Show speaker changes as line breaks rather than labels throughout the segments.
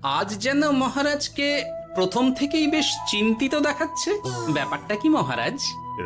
আজ যেন মহারাজকে প্রথম থেকেই বেশ চিন্তিত দেখাচ্ছে। ব্যাপারটা কি মহারাজ?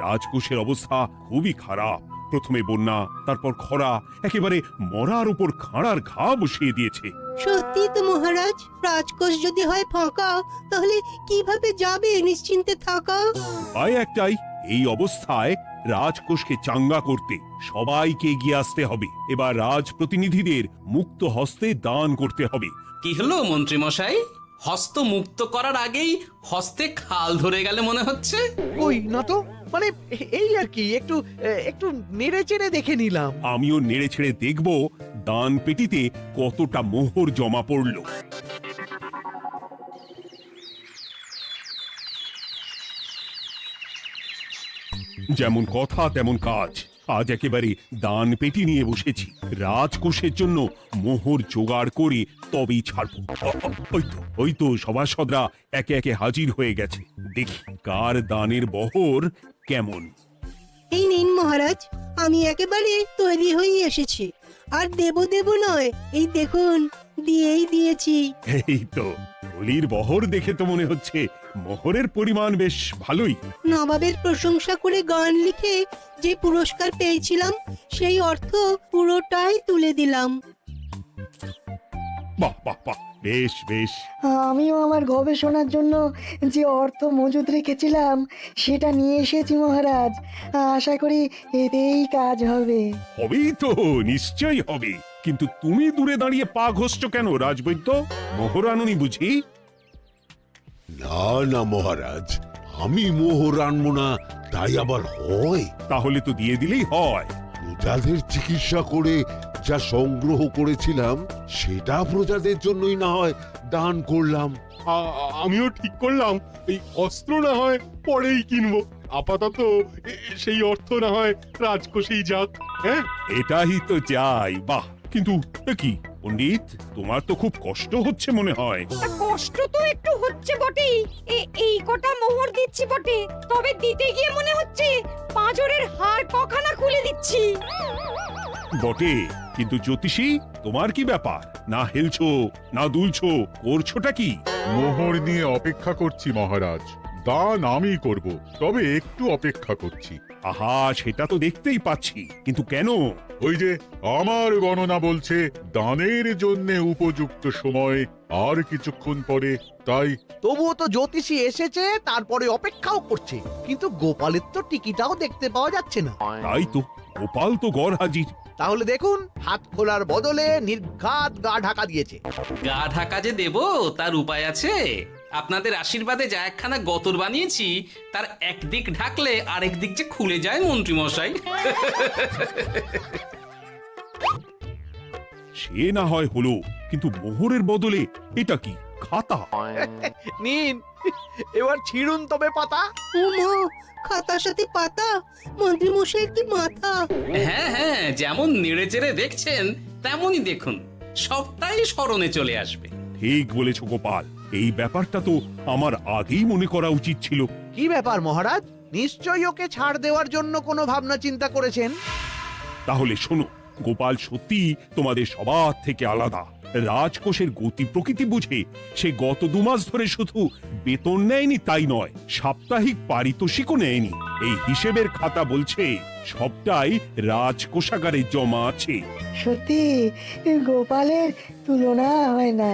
রাজকোষের অবস্থা খুবই খারাপ। প্রথমে বন্যা, তারপর খরা, একেবারে মরার উপর খাঁড়ার ঘা বসিয়ে দিয়েছে।
সত্যি তো মহারাজ, রাজকোষ যদি হয় ফাঁকা, তাহলে কিভাবে যাবে নিশ্চিন্তে থাকা?
উপায় একটাই, এই অবস্থায় রাজকোষকে চাঙ্গা করতে সবাইকে এগিয়ে আসতে হবে। এবার রাজপ্রতিনিধিদের মুক্ত হস্তে দান করতে হবে।
কি হলো মন্ত্রী মশাই, হস্ত মুক্ত করার আগেই হস্তে খাল ধরে গেলে মনে হচ্ছে।
ওই না তো, মানে এই আর কি, একটু একটু নেড়ে চেড়ে দেখে নিলাম।
আমিও নেড়ে ছেড়ে দেখব দান পেটিতে কতটা মোহর জমা পড়ল। যেমন কথা তেমন কাজ। আজ একেবারে দান পেটি নিয়ে বসেছি। রাজকোষের জন্য মোহর জোগাড় করে তবেই ছাড়বো। ওই তো সভাসদরা একে একে হাজির হয়ে গেছে। দেখি কার দানের বহর কেমন।
এই নিন মহারাজ, আমি একেবারে তৈরি হয়ে এসেছি। আর দেব দেব নয়, এই দেখুন দিয়েই দিয়েছি।
এই তো থলির বহর দেখে তো মনে হচ্ছে মোহরের পরিমাণ বেশ ভালোই।
নবাবের প্রশংসা করে গান লিখে যে পুরস্কার পেয়েছিলাম, সেই অর্থ পুরোটাই তুলে দিলাম।
বাহ বাহ বাহ, বেশ বেশ।
আমিও আমার গবেষণার জন্য যে অর্থ মজুদ রেখেছিলাম সেটা নিয়ে এসেছি মহারাজ। আশা করি এতেই কাজ হবে।
হবেই তো, নিশ্চয়ই হবে। কিন্তু তুমি দূরে দাঁড়িয়ে পা ঘষছো কেন রাজবৈদ্য? মোহর আনুনি বুঝি?
না না মহারাজ, আমি মোহর আনবো না তাই আবার হয়?
তাহলে তো দিয়ে দিলেই হয়।
প্রজাদের চিকিৎসা করে যা সংগ্রহ করেছিলাম সেটা প্রজাদের জন্যই না হয় দান করলাম।
আমিও ঠিক করলাম এই অস্ত্র না হয় পরেই কিনবো, আপাতত সেই অর্থ না হয় রাজকোষেই যাক। হ্যাঁ,
এটাই তো চাই। বাহ, কিন্তু কি পণ্ডিত, তোমার তো খুব কষ্ট হচ্ছে মনে হয়।
কষ্ট তো একটু হচ্ছে বটেই। এই কটা মোহর দিচ্ছি বটে, তবে দিতে গিয়ে মনে হচ্ছে পাঁজরের হাড় কখানা খুলে দিচ্ছি।
বটে, কিন্তু জ্যোতিষী তোমার কি ব্যাপার? না হেলছো না দুলছো, করছোটা কি?
মোহর নিয়ে অপেক্ষা করছি মহারাজ, দান আমি করব, তবে একটু অপেক্ষা করছি।
আহা, সেটা তো দেখতেই পাচ্ছি, কিন্তু কেন?
ওই যে আমার গণনা বলছে দানের জন্য উপযুক্ত সময় আর কিছুক্ষণ পরে, তাই।
তবুও তো জ্যোতিষী এসেছে, তারপরে অপেক্ষাও করছে, কিন্তু গোপালের তো টিকিটাও দেখতে পাওয়া যাচ্ছে না।
তাই তো, গোপাল তো গড় হাজির।
তাহলে দেখুন, হাত খোলার বদলে নির্ঘাত গা ঢাকা দিয়েছে।
গা ঢাকা যে দেব তার উপায় আছে। আপনাদের আশীর্বাদে যা একখানা গতর বানিয়েছি, তার একদিক ঢাকলে আরেক দিক যে খুলে যায় মন্ত্রী মশাই।
সে না হয় হলো, কিন্তু মোহরের বদলে এটা কি? খাতা?
নিন, এবার ছিড়ুন তবে পাতা।
ও মা, খাতার সাথে পাতা! মন্ত্রী মশাইয়ের কি মাথা!
হ্যাঁ হ্যাঁ, যেমন নেড়ে চেড়ে দেখছেন তেমনই দেখুন, সবটাই স্মরণে চলে আসবে।
ঠিক বলেছ গোপাল, এই ব্যাপারটা তো আমার আগেই মনে করা উচিত ছিল।
কি ব্যাপার মহারাজ, নিশ্চয়ই ওকে ছাড় দেওয়ার জন্য কোনো ভাবনা চিন্তা করেছেন।
তাহলে শোনো, গোপাল সত্যি তোমাদের সবার থেকে আলাদা। রাজকোষের গতি প্রকৃতি বুঝে সে গত 2 মাস ধরে শুধু বেতন নেয়নি তাই নয়, সাপ্তাহিক পারিতোষিকও নেয়নি। এই হিসেবের খাতা বলছে সবটাই রাজকোষাগারে জমা আছে।
সত্যি গোপালের তুলনা হয় না।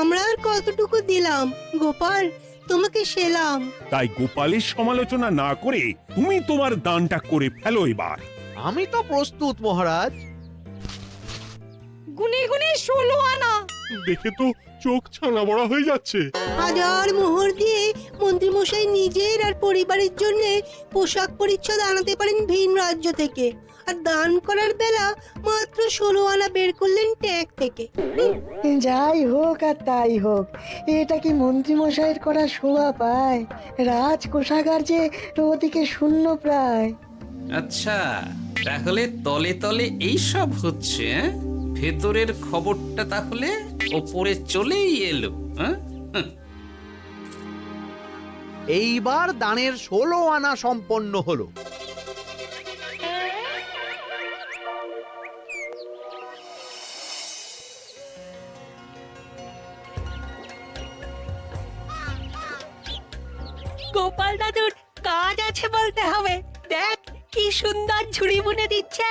আমরা আর কতটুকু দিলাম গোপাল, তোমাকে সেলাম।
তাই গোপালের সমালোচনা না করে তুমি তোমার দানটা করে ফেলো এবার।
আমি তো প্রস্তুত মহারাজ।
গুনে গুনে 16 আনা।
দেখে তো চোখ ছানা বড়া হয়ে যাচ্ছে।
হাজার মোহর দিয়ে মন্ত্রী মশাই নিজের আর পরিবারের জন্য পোশাক পরিচ্ছদ আনাতে পারেন ভিন রাজ্য থেকে, আর দান করার বেলা মাত্র 16 আনা বের করলেন ট্যাগ থেকে।
যাই হোক আর তাই হোক, এটা কি মন্ত্রী মশাইয়ের করা শোভা পায়? রাজকোষাগার যে ওদিকে শূন্য প্রায়।
আচ্ছা, তাহলে তলে তলে এই সব হচ্ছে, হ্যাঁ? ভেতরের খবরটা তাহলে ওপরে চলেই এলো, হ্যাঁ?
এইবার দানের 16 আনা সম্পন্ন হলো।
গোপাল দাদুর কাজ আছে বলতে হবে। দেখ কি সুন্দর ঝুড়ি বুনে দিচ্ছে।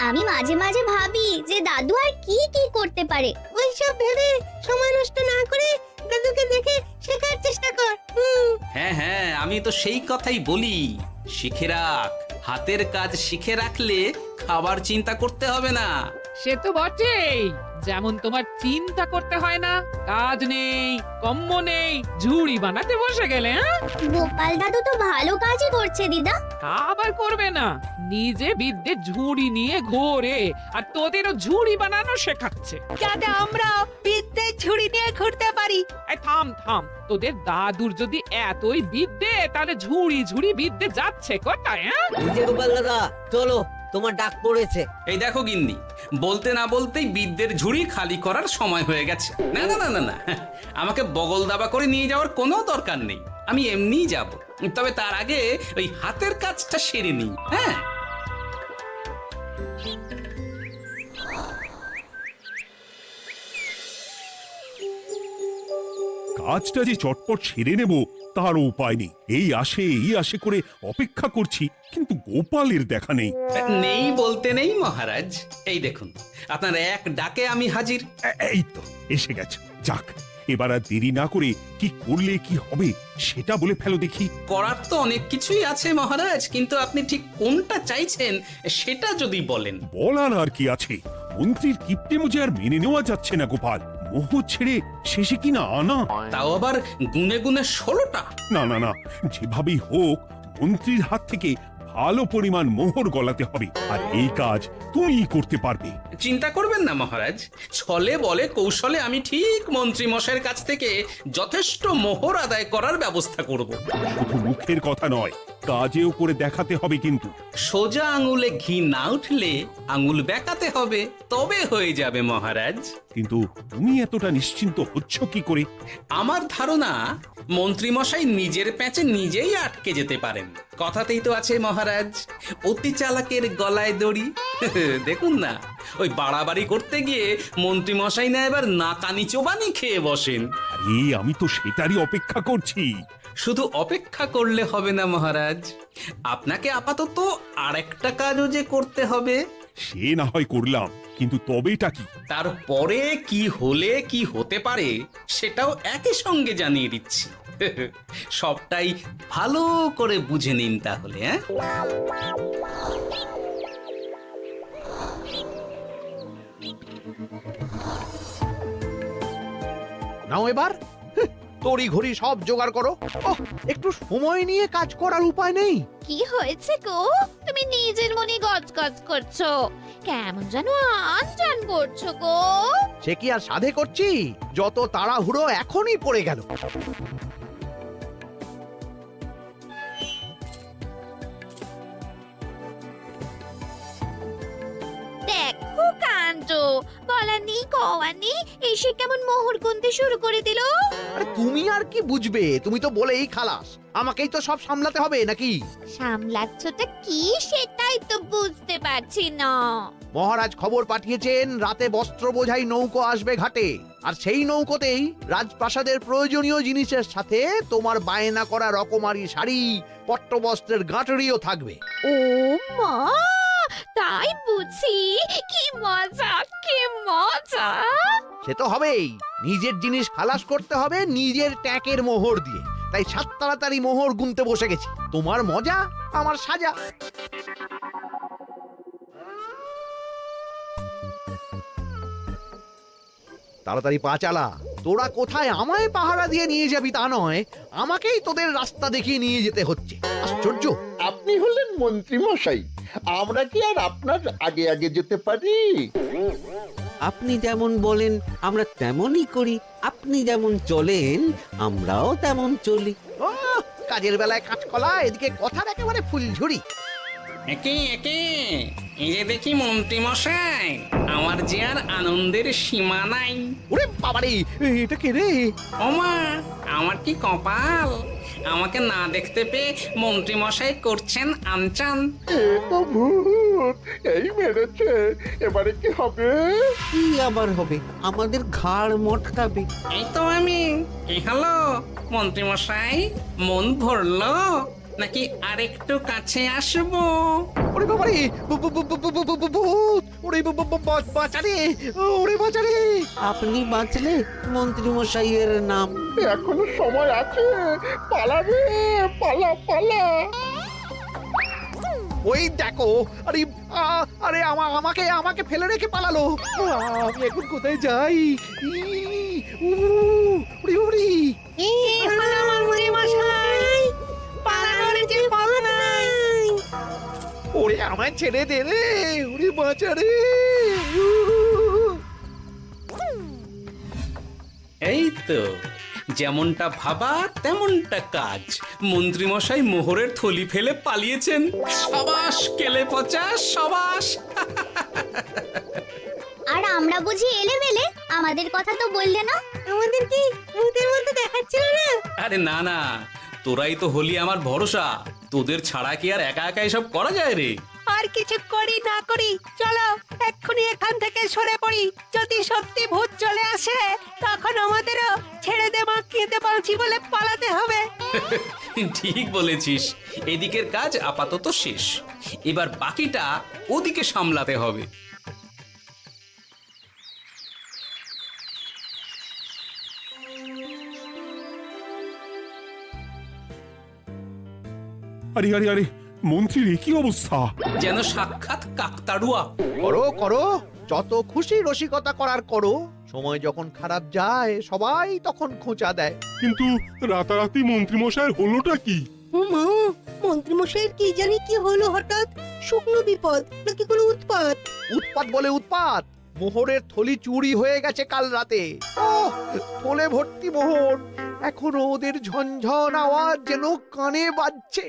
আমি মাঝে মাঝে ভাবি যে দাদু আর কি কি করতে পারে।
ওইসব ভেবে সময় নষ্ট না করে দাদুকে দেখে শেখার চেষ্টা কর।
হ্যাঁ হ্যাঁ, আমি তো সেই কথাই বলি, শিখে রাখ। হাতের কাজ শিখে রাখলে খাবার চিন্তা করতে হবে না।
সে তো বটেই, যেমন তোমার চিন্তা করতে হয় না, কাজ নেই কম্ম নেই, ঝুড়ি বানাতে বসে গেলে। হ্যাঁ,
গোপাল দাদু তো ভালো কাজই করছে দিদা।
আবার করবে না, নিজে বিদ্যে ঝুড়ি নিয়ে ঘোরে আর তোদেরও ঝুড়ি বানানো শেখাচ্ছে।
যাতে আমরা বিদ্যে ঝুড়ি নিয়ে ঘুরতে পারি।
এই থাম থাম, তোদের দাদুর যদি এতই বিদ্যে, তাহলে ঝুড়ি ঝুড়ি বিদ্যে যাচ্ছে কোথায়? হ্যাঁ,
গোপাল দাদা চলো, তোমার ডাক পড়েছে।
এই দেখো গিন্নি, বলতে না বলতেই বিদ্যের ঝুড়ি খালি করার সময় হয়ে গেছে। না না না না না, আমাকে বগল দাবা করে নিয়ে যাওয়ার কোনো দরকার নেই, আমি এমনিই যাব। তবে তার আগে ওই হাতের কাজটা সেরে নিই। হ্যাঁ,
কাজটা যে চটপট সেরে নেব তারও উপায় নেই। এই আসে করে অপেক্ষা করছি, কিন্তু গোপালের দেখা নেই।
নেই বলতে নেই মহারাজ, এই দেখুন আপনার এক ডাকে আমি হাজির।
এই তো এসে গেছে। যাক, এবার আর দেরি না করে কি করলে কি হবে সেটা বলে ফেলো দেখি।
করার তো অনেক কিছুই আছে মহারাজ, কিন্তু আপনি ঠিক কোনটা চাইছেন সেটা যদি বলেন।
বলার আর কি আছে, মন্ত্রীর কিপ্টে মুজে আর মেনে নেওয়া যাচ্ছে না গোপাল। মোহ ছেড়ে শেষে কিনা আনা,
তাও আবার গুনে গুনে 16টা।
না না না, যেভাবেই হোক মন্ত্রীর হাত থেকে ভালো পরিমাণ মোহর গলাতে হবে, আর এই কাজ তুমিই করতে পারবে।
চিন্তা করবেন না মহারাজ, ছলে বলে কৌশলে আমি ঠিক মন্ত্রী মশাইয়ের কাছ থেকে যথেষ্ট মোহর আদায় করার ব্যবস্থা করব।
শুধু মুখের কথা নয়, কাজেও করে দেখাতে হবে কিন্তু।
সোজা আঙুলে ঘি না উঠলে আঙুল বেঁকাতে হবে, তবে হয়ে যাবে মহারাজ।
কিন্তু তুমি এতটা নিশ্চিন্ত হচ্ছ কি করে?
আমার ধারণা মন্ত্রী মশাই নিজের প্যাঁচে নিজেই আটকে যেতে পারেন। কথাতেই তো আছে মহারাজ, অতি চালাকের গলায় দড়ি। দেখুন না, ওই বাড়াবাড়ি করতে গিয়ে মন্ত্রী মশাই না এবার নাকানি চোবানি খেয়ে বসেন।
আরে আমি তো সেটারই অপেক্ষা করছি।
শুধু অপেক্ষা করলে হবে না মহারাজ, আপনাকে আপাতত আরেকটা কাজও যে করতে হবে।
সে না হয় করলাম, কিন্তু তবেটা কি?
তারপরে কি হলে কি হতে পারে সেটাও একই সঙ্গে জানিয়ে দিচ্ছি। সবটাই ভালো করে বুঝে নিন তাহলে। হ্যাঁ,
নাও এবার তড়ি ঘড়ি সব জোগাড় করো। ওহ, একটু সময় নিয়ে কাজ করার উপায় নেই?
কি হয়েছে গো, তুমি নিজের মনে গজগজ করছো, কেমন যেন আনজান করছো গো।
সে কি আর সাধে করছি, যত তাড়াহুড়ো এখনই পড়ে গেল।
দেখো কাণ্ড, বলা নেই কওয়া নেই, এসে কেমন মোহর গুনতে শুরু করে দিল।
আরে তুমি আর কি বুঝবে, তুমি তো বলেই খালাস, আমাকেই তো সব সামলাতে হবে নাকি?
সামলাচ্ছটা কি সেটাই তো বুঝতে পারছি না।
মহারাজ খবর পাঠিয়েছেন রাতে বস্ত্র বোঝাই নৌকো আসবে ঘাটে, আর সেই নৌকোতেই রাজপ্রাসাদের প্রয়োজনীয় জিনিসের সাথে তোমার বায়না করা রকমারি শাড়ি, পট্টবস্ত্রের গাঁটরিও থাকবে।
ও মা, তাই বুঝি, কি মজা কি মজা।
সে তো হবেই, নিজের জিনিস খালাস করতে হবে নিজের ট্যাঁকের মোহর দিয়ে, তাই সাত তাড়াতাড়ি মোহর গুনতে বসে গেছি। তোমার মজা আমার সাজা। তাড়াতাড়ি পা চালা, তোরা কোথায় আমায় পাহারা দিয়ে নিয়ে যাবি তা নয়, আমাকেই তোদের রাস্তা দেখিয়ে নিয়ে যেতে হচ্ছে। আশ্চর্য!
আপনি হলেন মন্ত্রী মশাই, আমরা কি আর আপনার আগে আগে যেতে পারি?
আপনি যেমন বলেন আমরা তেমনই করি, আপনি যেমন চলেন আমরাও তেমন চলি।
ও, কাজের বেলায় কাঁচকলা, এদিকে কথার একেবারে ফুলঝুরি।
একে একে এই যে দেখি মন্ত্রী মশাই, আমার যে আর আনন্দের সীমা নাই।
ওরে বাবারে, এটা কে রে?
ওমা, আমার কি কপাল! আমাকে না দেখতে পেয়ে মন্ত্রী মশাই করছেন আনচান।
এ তো ভূত, এই মেরেছে, এবারে কি হবে?
কি আবার হবে? আমাদের ঘাড় মটকাবে।
এই তো আমি। কি হলো মন্ত্রী মশাই, মন ভরলো নাকি আরেকটু কাছে আসবো?
ওরে বাবা রে, ভূত! ওরে বাঁচারে, ওরে বাঁচারে!
আপনি বাঁচলে মন্ত্রী মশাইয়ের নাম।
এখনো সময় আছে, পালাবে, পালা পালা।
ওই দেখো, আরে আরে আমাকে আমাকে ফেলে রেখে পালালো। আমি এখন কোথায় যাই? উড়ি উড়ি।
মন্ত্রী মশাই, পালানোর যে পথ নাই।
ওরে আমায় ছেড়ে দে রে, উড়ি বাঁচা রে।
এই তো যেমনটা ভাবা তেমনটা কাজ। মন্ত্রী মশাই মোহরের থলি ফেলে পালিয়েছেন। সাবাস কেলে পচা, সাবাস।
আর আমরা বুঝি এলেবেলে, আমাদের কথা তো বললে না।
আমাদের কি ভূতের মতো দেখাচ্ছিল না?
আরে না না, তোরাই তো হলি আমার ভরসা। তোদের ছাড়া কি আর একা একা এসব করা যায় রে?
আর কিছু করি না করি, চলো এক্ষুনি এখান থেকে সরে পড়ি। যদি সত্যি ভূত চলে আসে তখন আমাদেরও ছেড়ে দে মাখিয়ে বাঁচি বলে পালাতে হবে।
ঠিক বলেছিস। এদিকের কাজ আপাতত শেষ, এবার বাকিটা ওদিকে সামলাতে হবে।
আরে আরে আরে, মন্ত্রীর এ কি অবস্থা?
যেন সাক্ষাৎ কাকতাড়ুয়া।
করো করো, যত খুশি রসিকতা করার করো। সময় যখন খারাপ যায় সবাই তখন খোঁচা দেয়।
কিন্তু রাতারাতি মন্ত্রী মশাইয়ের হলোটা কি?
মা, মন্ত্রীমশাইয়ের কি জানি কি হলো হঠাৎ? শুকনো বিপদ নাকি কোনো উৎপাত?
উৎপাত বলে উৎপাত। মোহরের থলি চুরি হয়ে গেছে কাল রাতে। ওহ, থলে ভর্তি মোহর। এখনো ওদের ঝনঝন আওয়াজ যেন কানে বাজছে।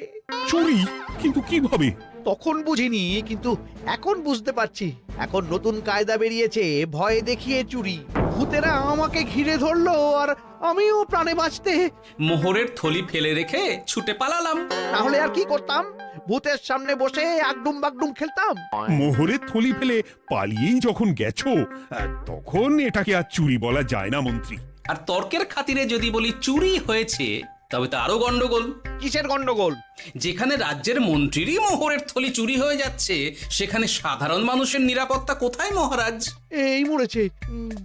চুরি? কিন্তু কিভাবে?
তখন বুঝিনি, কিন্তু এখন বুঝতে পারছি। এখন নতুন কায়দা বেরিয়েছে, ভয় দেখিয়ে চুরি। ভূতেরা আমাকে ঘিরে ধরলো আর আমিও প্রাণে বাঁচতে
মোহরের থলি ফেলে রেখে ছুটে পালালাম।
না হলে আর কি করতাম? ভূতের সামনে বসে আগডুম বাগডুম খেলতাম।
মোহরের থলি ফেলে পালিয়েই যখন গেছো, তখন এটাকে আর চুরি বলা যায় না মন্ত্রী।
আর তর্কের খাতিরে যদি বলি চুরি হয়েছে, তবে তো আরো গন্ডগোল।
কিসের গন্ডগোল?
যেখানে রাজ্যের মন্ত্রীরই মোহরের থলি চুরি হয়ে যাচ্ছে, সেখানে সাধারণ মানুষের নিরাপত্তা কোথায় মহারাজ?
এই মরেছে,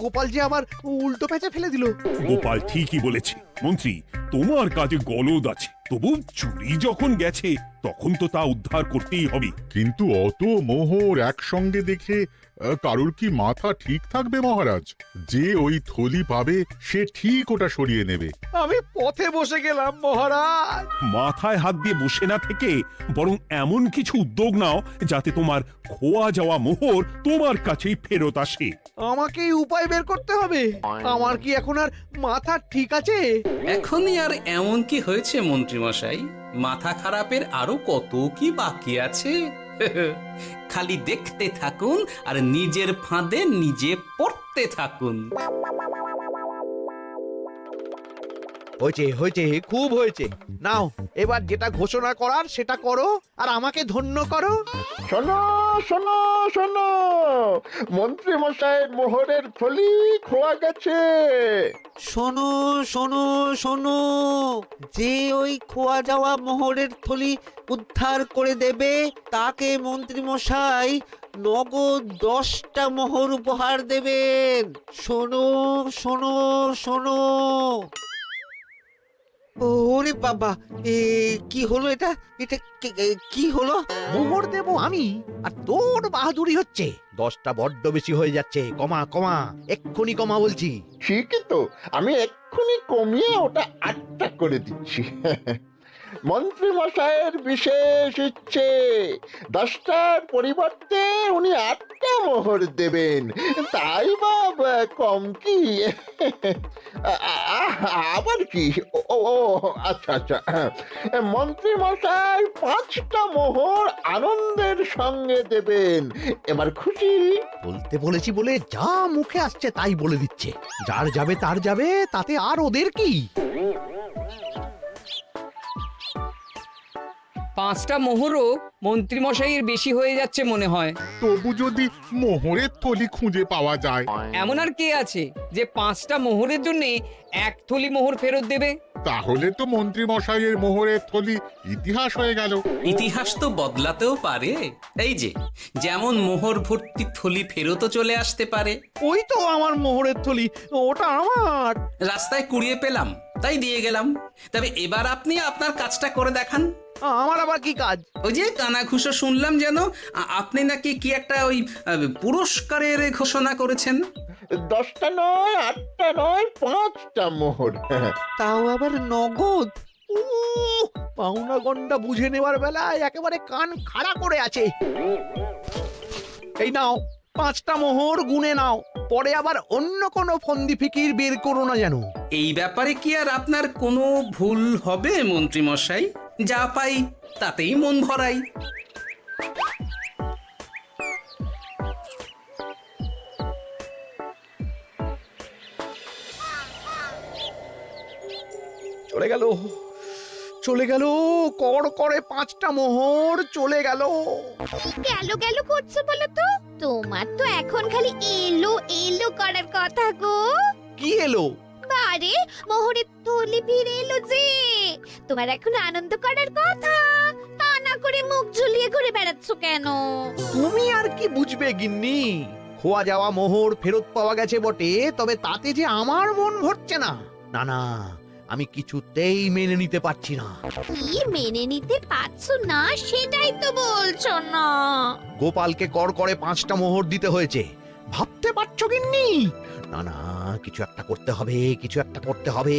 গোপাল যে আবার উল্টো প্যাঁচা ফেলে দিল।
গোপাল ঠিকই বলেছে মন্ত্রী, তোমার কাজে গলদ আছে। তবু চুরি যখন গেছে তখন তো তা উদ্ধার করতেই হবে।
কিন্তু অত মোহর একসঙ্গে দেখে কারুর কি মাথা ঠিক থাকবে মহারাজ? যে ওই থলি পাবে সে ঠিক ওটা সরিয়ে নেবে।
আমি পথে বসে গেলাম মহারাজ।
মাথায় হাত দিয়ে বসে না থেকে বরং এমন কিছু উদ্যোগ নাও যাতে তোমার খোয়া যাওয়া মোহর তোমার কাছেই ফেরত আসে।
আমাকেই উপায় বের করতে হবে। আমার কি এখন আর মাথা ঠিক আছে?
এখনই আর এমন কি হয়েছে মন্ত্রী মশাই? মাথা খারাপের আরো কত কি বাকি আছে। খালি দেখতে থাকুন আর নিজের ফাঁদে নিজে পড়তে থাকুন।
হয়েছে হয়েছে, খুব হয়েছে। নাও এবার যেটা ঘোষণা করার সেটা করো আর আমাকে ধন্য করো।
শোনো শোনো শোনো, মন্ত্রী মশাইয়ের মোহরের থলি খোয়া গেছে।
শোনো শোনো শোনো, যে ওই খোয়া যাওয়া মোহরের থলি উদ্ধার করে দেবে তাকে মন্ত্রী মশাই নগদ 10টা মোহর উপহার দেবেন। শোনো শোনো শোনো। ওরে বাবা, কি হলো এটা? এটা কি হলো?
মোহর দেব আমি আর তোর বাহাদুরি হচ্ছে। 10টা বড্ড বেশি হয়ে যাচ্ছে। কমা কমা, এক্ষুনি কমা বলছি।
ঠিকই তো, আমি এক্ষুনি কমিয়ে ওটা 8টা করে দিচ্ছি। মন্ত্রী মশাইয়ের বিশেষ ইচ্ছে, 10টার পরিবর্তে উনি 8টা মোহর দেবেন। তাই বা কম কি? আবার কি? ও আচ্ছা আচ্ছা, মন্ত্রী মশাই 5টা মোহর আনন্দের সঙ্গে দেবেন। এবার খুশি?
বলতে বলেছি বলে যা মুখে আসছে তাই বলে দিচ্ছে। যার যাবে তার যাবে, তাতে আর ওদের কি?
5টা মোহরও মন্ত্রীমশাইয়ের বেশি হয়ে যাচ্ছে মনে হয়।
তবু যদি মোহরের থলি খুঁজে পাওয়া যায়।
এমন আর কে আছে যে 5টা মোহরের জন্য 1 থলি মোহর ফেরত দেবে?
তাহলে তো মন্ত্রী মশাইয়ের মোহরের থলি ইতিহাস হয়ে গেল।
ইতিহাস তো বদলাতেও পারে। এই যে যেমন মোহর ভর্তি থলি ফেরতও চলে আসতে পারে।
ওই তো আমার মোহরের থলি, ওটা আমার।
রাস্তায় কুড়িয়ে পেলাম তাই দিয়ে গেলাম। তবে এবার আপনি আপনার কাজটা করে দেখান।
আমার আবার কি কাজ?
ওই যে কানাঘুষো শুনলাম যেন আপনি নাকি কি একটা ওই পুরস্কারের ঘোষণা করেছেন।
10টা নয়, 8টা নয়, 5টা মোহর।
তাও আবার নগদ।
পাওনা গন্ডা বুঝে নেবার বেলায় একেবারে কান খাড়া করে আছে। এই নাও 5টা মোহর, গুনে নাও, পরে আবার অন্য কোনো ফন্দি ফিকির বের করো না যেন।
এই ব্যাপারে কি আর আপনার কোনো ভুল হবে মন্ত্রী মশাই? যা পাই তাতেই মন ভরাই।
চলে গেল, চলে গেল, কর করে 5টা মোহর চলে গেল।
গেল গেল করছো বলো তো? তোমার তো এখন খালি এলো এলো করার কথা গো।
কি এলো?
বারে মোহরের থলি ফিরে এলো যে। তোমার এখন আনন্দ করার কথা, তা না করে মুখ ঝুলিয়ে ঘুরে বেড়াচ্ছ কেন?
তুমি আর কি বুঝবে গিন্নি? খোয়া যাওয়া মোহর ফেরত পাওয়া গেছে বটে, তবে তাতে যে আমার মন ভরছে না। না না, আমি কিছুতেই মেনে নিতে পারছি না।
কি মেনে নিতে পারছো না সেটাই তো বলছো না।
গোপালকে কর করে 5টা মোহর দিতে হয়েছে, ভাবতে পারছো গিন্নি? না না, কিছু একটা করতে হবে, কিছু একটা করতে হবে।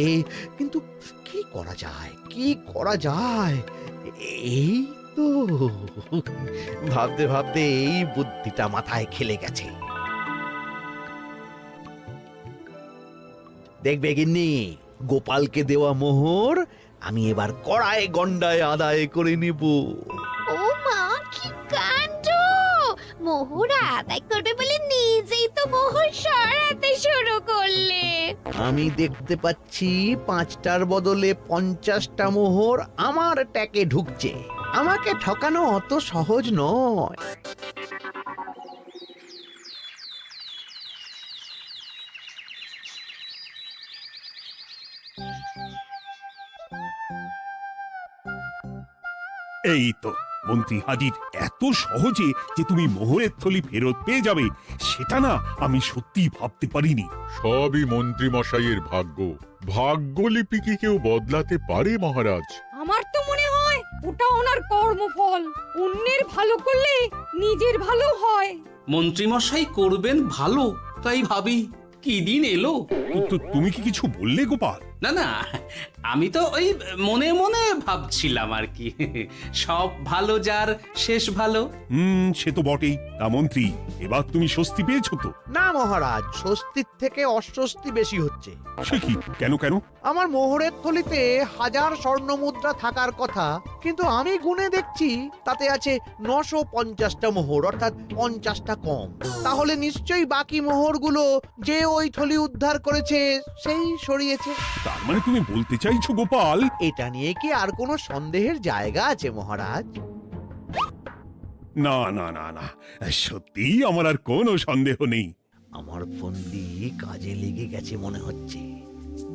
কিন্তু কি করা যায়, কি করা যায়? এই তো ভাবতে ভাবতে এই বুদ্ধিটা মাথায় খেলে গেছে। দেখবে গিন্নি, গোপালকে দেওয়া মোহর আমি এবার কড়ায় গন্ডায় আদায় করে নেব।
ও মা, কি কাণ্ড! মোহর আদায় করবে বলে নিজেই তো মোহর সরাতে শুরু করলে।
আমি দেখতে পাচ্ছি 5টার বদলে 50টা মোহর আমার ট্যাকে ঢুকছে। আমাকে ঠকানো অত সহজ নয়।
এই তো মন্ত্রী হাজির। এত সহজে যে তুমি মোহরের থলি ফেরত পেয়ে যাবে সেটা না আমি সত্যি ভাবতে পারিনি।
সবই মন্ত্রী মশাইয়ের ভাগ্য। ভাগ্যলিপি কি কেউ বদলাতে পারে মহারাজ?
আমার তো মনে হয় ওটা ওনার কর্মফল। অন্যের ভালো করলে নিজের ভালো হয়।
মন্ত্রী মশাই করবেন ভালো, তাই ভাবি কি দিন এলো।
তো তুমি কি কিছু বললে গোপাল?
না না, আমি তো ওই মনে মনে ভাবছিলাম আর কি। সব ভালো যার শেষ ভালো।
সে তো বটেই। তা মন্ত্রী, এবার তুমি স্বস্তি পেয়েছো তো?
না মহারাজ, স্বস্তির থেকে অস্বস্তি বেশি হচ্ছে।
সে কি? কেন কেন?
আমার মোহরের থলিতে 1000 স্বর্ণ মুদ্রা থাকার কথা, কিন্তু আমি গুনে দেখছি তাতে আছে 950টা মোহর, অর্থাৎ 50টা কম। তাহলে নিশ্চয়ই বাকি মোহরগুলো যে ওই থলি উদ্ধার করেছে সেই সরিয়েছে।
তার মানে তুমি বলতে চাইছো গোপাল?
এটা নিয়ে কি আর কোনো সন্দেহের জায়গা আছে মহারাজ?
না না না না, সত্যি আমার আর কোনো সন্দেহ নেই।
আমার ফন্দি কাজে লেগে গেছে মনে হচ্ছে।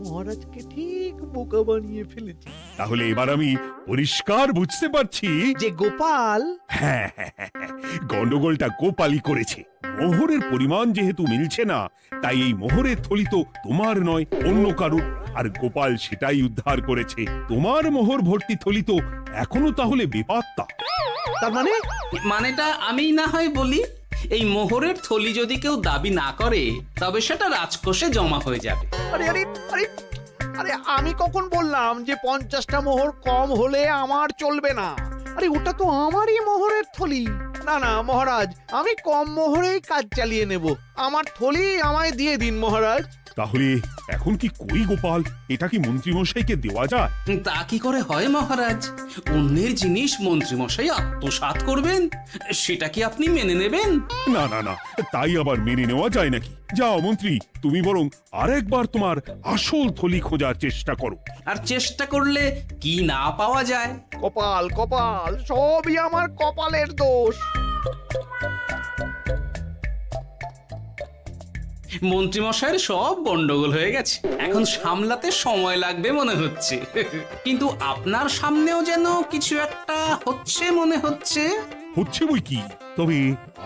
মহারাজকে ঠিক বোকা বানিয়ে ফেলেছি।
তাহলে এবার আমি পরিষ্কার বুঝতে পারছি
যে গোপাল,
হ্যাঁ, গন্ডগোলটা গোপালই করেছে। মোহরের পরিমাণ যেহেতু মিলছে না, তাই এই মোহরের থলি তো তোমার নয়, অন্য কারুর। আর গোপাল সেটাই উদ্ধার করেছে। তোমার মোহর ভর্তি থলি তো এখনো তাহলে বেপাত্তা।
তার মানে?
মানেটা আমি না হয় বলি। এই মোহরের থলি যদি কেউ দাবি না করে তবে সেটা রাজকোষে জমা হয়ে যাবে।
আরে আরে আরে আরে, আমি কখন বললাম যে 50টা মোহর কম হলে আমার চলবে না? আরে ওটা তো আমারই মোহরের থলি। না না মহারাজ, আমি কম মোহরেই কাজ চালিয়ে নেব। আমার থলি আমায় দিয়ে দিন মহারাজ।
তাহলে এখন কি করি গোপাল? এটা কি মন্ত্রীমশাইকে দেওয়া যায়?
তা কি করে হয় মহারাজ? অন্যের জিনিস মন্ত্রীমশাই আত্মসাৎ করবেন, সেটা কি আপনি মেনে নেবেন?
না না না, তাই আবার মেনে নেওয়া যায় নাকি? যাও মন্ত্রী, তুমি বরং আরেকবার তোমার আসল থলি খোঁজার চেষ্টা করো।
আর চেষ্টা করলে কি না পাওয়া যায়?
কপাল কপাল, সবই আমার কপালের দোষ।
মন্ত্রীমশাইয়ের সব গন্ডগোল হয়ে গেছে, এখন সামলাতে সময় লাগবে মনে হচ্ছে। কিন্তু আপনার সামনেও যেন কিছু একটা হচ্ছে মনে হচ্ছে।
হচ্ছে বই কি, তবে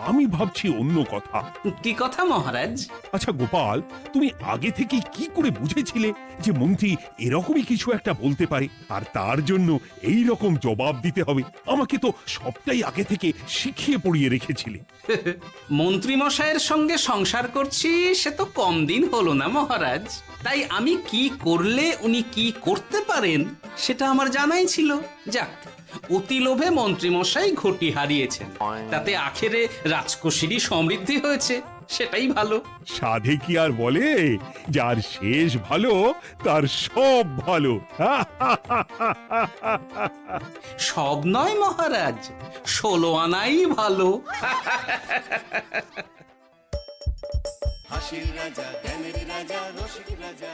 আমি ভাবছি অন্য কথা।
কি কথা মহারাজ?
আচ্ছা গোপাল, তুমি আগে থেকে কি করে বুঝেছিলে যে মন্ত্রী এরকমই কিছু একটা বলতে পারে, আর তার জন্য এই রকম জবাব দিতে হবে? আমাকে তো সবটাই আগে থেকে শিখিয়ে পড়িয়ে রেখেছিলে।
মন্ত্রীমশাইয়ের সঙ্গে সংসার করছি সে তো কম দিন হলো না মহারাজ, তাই আমি কি করলে উনি কি করতে পারেন সেটা আমার জানাই ছিল। যাক, অতি লোভে মন্ত্রীমশাই ঘটি হারিয়েছেন, তাতে আখেরে রাজকোষেরই সমৃদ্ধি হয়েছে, সেটাই ভালো।
সাধে কি আর বলে, যার শেষ ভালো তার সব ভালো।
সব নয় মহারাজ, 16 আনাই ভালো।
হাসির রাজা, জ্ঞানের রাজা, রসিক রাজা।